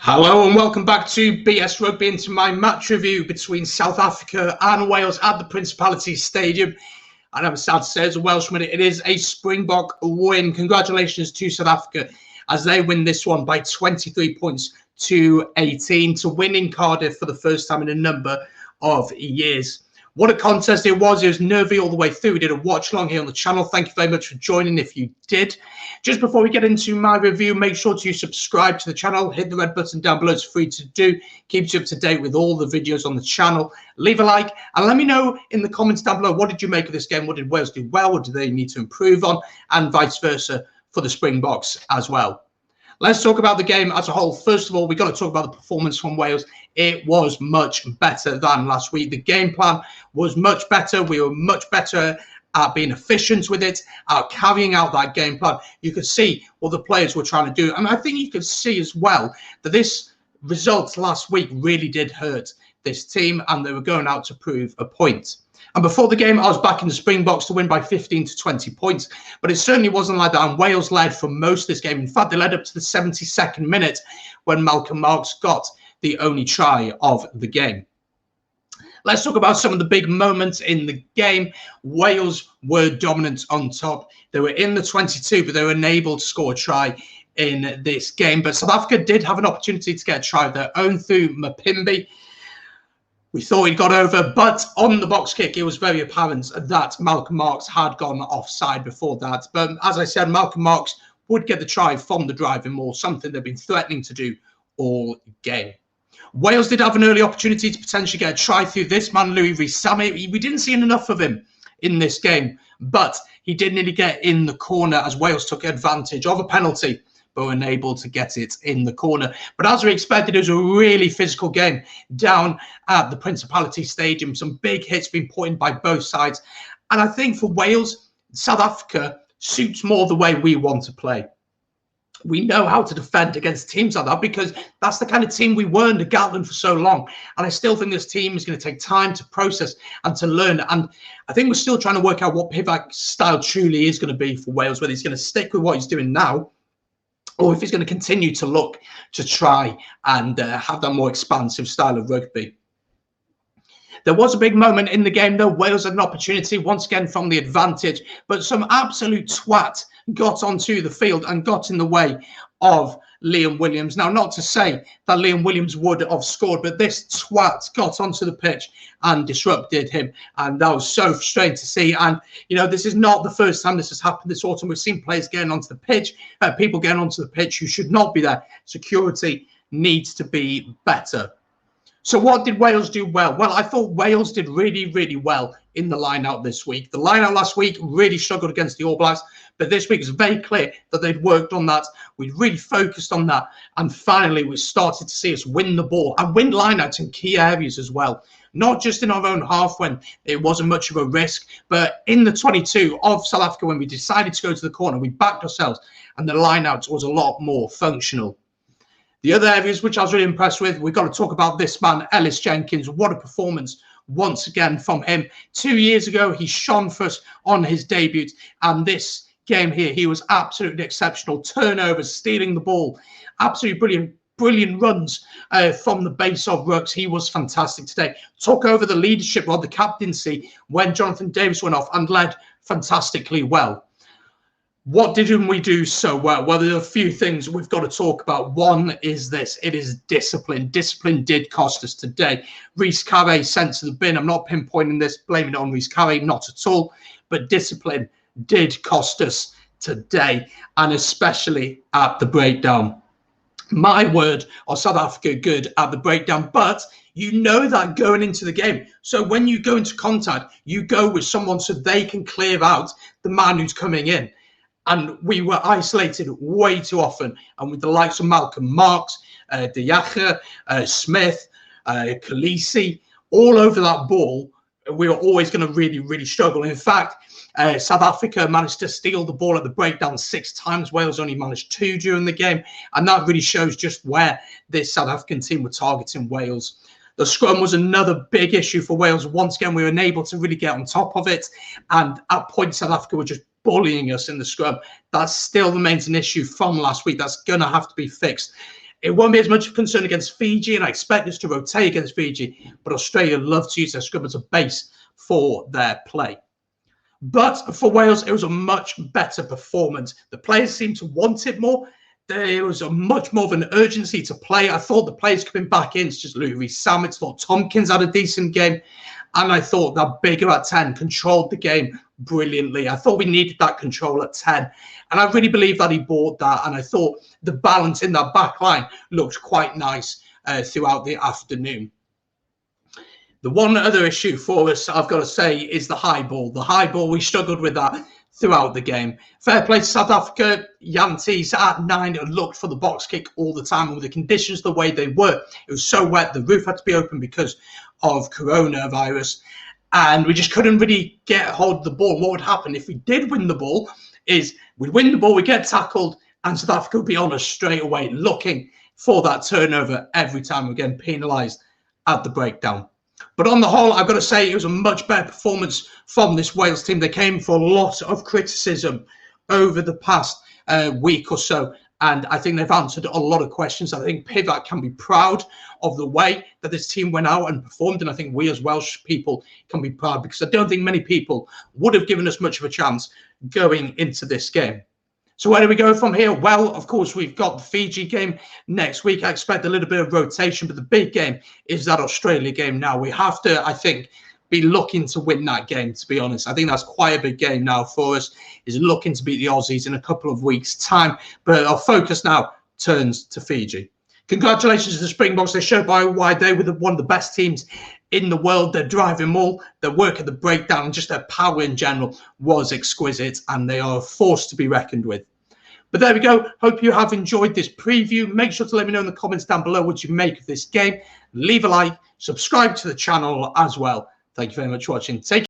Hello and welcome back to BS Rugby, into my match review between South Africa and Wales at the Principality Stadium. And I'm sad to say, as a Welshman, it is a Springbok win. Congratulations to South Africa as they win this one by 23 points to 18 to win in Cardiff for the first time in a number of years. What a contest it was. It was nervy all the way through. We did a watch along here on the channel. Thank you very much for joining if you did. Just before we get into my review, make sure to subscribe to the channel. Hit the red button down below. It's free to do. Keeps you up to date with all the videos on the channel. Leave a like and let me know in the comments down below, what did you make of this game? What did Wales do well? What do they need to improve on? And vice versa for the Springboks as well. Let's talk about the game as a whole. First of all, we've got to talk about the performance from Wales. It was much better than last week. The game plan was much better. We were much better at being efficient with it, at carrying out that game plan. You could see what the players were trying to do. And I think you could see as well that this result last week really did hurt this team, and they were going out to prove a point. And before the game, I was backing the Springboks to win by 15 to 20 points. But it certainly wasn't like that. And Wales led for most of this game. In fact, they led up to the 72nd minute when Malcolm Marx got the only try of the game. Let's talk about some of the big moments in the game. Wales were dominant on top. They were in the 22, but they were unable to score a try in this game. But South Africa did have an opportunity to get a try of their own through Mapimbi. We thought he got over, but on the box kick, it was very apparent that Malcolm Marx had gone offside before that. But as I said, Malcolm Marx would get the try from the driving maul, something they've been threatening to do all game. Wales did have an early opportunity to potentially get a try through this man, Louis Rees-Zammit. We didn't see enough of him in this game, but he did nearly get in the corner as Wales took advantage of a penalty, but were unable to get it in the corner. But as we expected, it was a really physical game down at the Principality Stadium. Some big hits being put in by both sides. And I think for Wales, South Africa suits more the way we want to play. We know how to defend against teams like that because that's the kind of team we were under Gatland for so long. And I still think this team is going to take time to process and to learn. And I think we're still trying to work out what Pivac's style truly is going to be for Wales, whether he's going to stick with what he's doing now, or if he's going to continue to look to try and have that more expansive style of rugby. There was a big moment in the game, though. Wales had an opportunity, once again, from the advantage, but some absolute twat got onto the field and got in the way of Liam Williams. Now, not to say that Liam Williams would have scored, but this twat got onto the pitch and disrupted him. And that was so frustrating to see. And, you know, this is not the first time this has happened this autumn. We've seen players getting onto the pitch, people getting onto the pitch who should not be there. Security needs to be better. So what did Wales do well? Well, I thought Wales did really, really well in the line-out this week. The line-out last week really struggled against the All Blacks, but this week it's very clear that they'd worked on that. We'd really focused on that, and finally we started to see us win the ball and win line-outs in key areas as well. Not just in our own half when it wasn't much of a risk, but in the 22 of South Africa when we decided to go to the corner, we backed ourselves, and the line-out was a lot more functional. The other areas which I was really impressed with, we've got to talk about this man, Ellis Jenkins. What a performance once again from him. 2 years ago, he shone for us on his debut. And this game here, he was absolutely exceptional. Turnovers, stealing the ball, absolutely brilliant runs from the base of rucks. He was fantastic today. Took over the leadership role, the captaincy, when Jonathan Davies went off and led fantastically well. What didn't we do so well? Well, there are a few things we've got to talk about. One is this. It is discipline. Discipline did cost us today. Rees-Zammit sent to the bin. I'm not pinpointing this, blaming it on Rees-Zammit, not at all. But discipline did cost us today, and especially at the breakdown. My word, are South Africa good at the breakdown, but you know that going into the game. So when you go into contact, you go with someone so they can clear out the man who's coming in. And we were isolated way too often. And with the likes of Malcolm Marx, De Jager, Smith, Khaleesi, all over that ball, we were always going to really, really struggle. In fact, South Africa managed to steal the ball at the breakdown 6 times. Wales only managed 2 during the game. And that really shows just where this South African team were targeting Wales. The scrum was another big issue for Wales. Once again, we were unable to really get on top of it. And at points, South Africa were just bullying us in the scrum. That still remains an issue from last week. That's going to have to be fixed. It won't be as much of a concern against Fiji, and I expect us to rotate against Fiji, but Australia love to use their scrum as a base for their play. But for Wales, it was a much better performance. The players seemed to want it more. There was a much more of an urgency to play. I thought the players coming back in, just Louis Rees-Zammit, thought Tompkins had a decent game. And I thought that Bigger at 10 controlled the game brilliantly. I thought we needed that control at 10. And I really believe that he bought that. And I thought the balance in that back line looked quite nice throughout the afternoon. The one other issue for us, I've got to say, is the high ball. The high ball, we struggled with that throughout the game. Fair play to South Africa. Yantis at 9 looked for the box kick all the time. And with the conditions the way they were, it was so wet, the roof had to be open because of coronavirus. And we just couldn't really get hold of the ball. What would happen if we did win the ball is we'd win the ball, we'd get tackled, and South Africa would be on us straight away, looking for that turnover every time we're getting penalised at the breakdown. But on the whole, I've got to say it was a much better performance from this Wales team. They came for a lot of criticism over the past week or so, and I think they've answered a lot of questions. I think Pivac can be proud of the way that this team went out and performed, and I think we as Welsh people can be proud, because I don't think many people would have given us much of a chance going into this game. So where do we go from here? Well, of course, we've got the Fiji game next week. I expect a little bit of rotation, but the big game is that Australia game now. We have to, I think, be looking to win that game, to be honest. I think that's quite a big game now for us, is looking to beat the Aussies in a couple of weeks' time. But our focus now turns to Fiji. Congratulations to the Springboks. They showed by why they were one of the best teams in the world. Their driving maul, their work at the breakdown, and just their power in general was exquisite, and they are a force to be reckoned with. But there we go. Hope you have enjoyed this preview. Make sure to let me know in the comments down below what you make of this game. Leave a like, subscribe to the channel as well. Thank you very much for watching. Take care.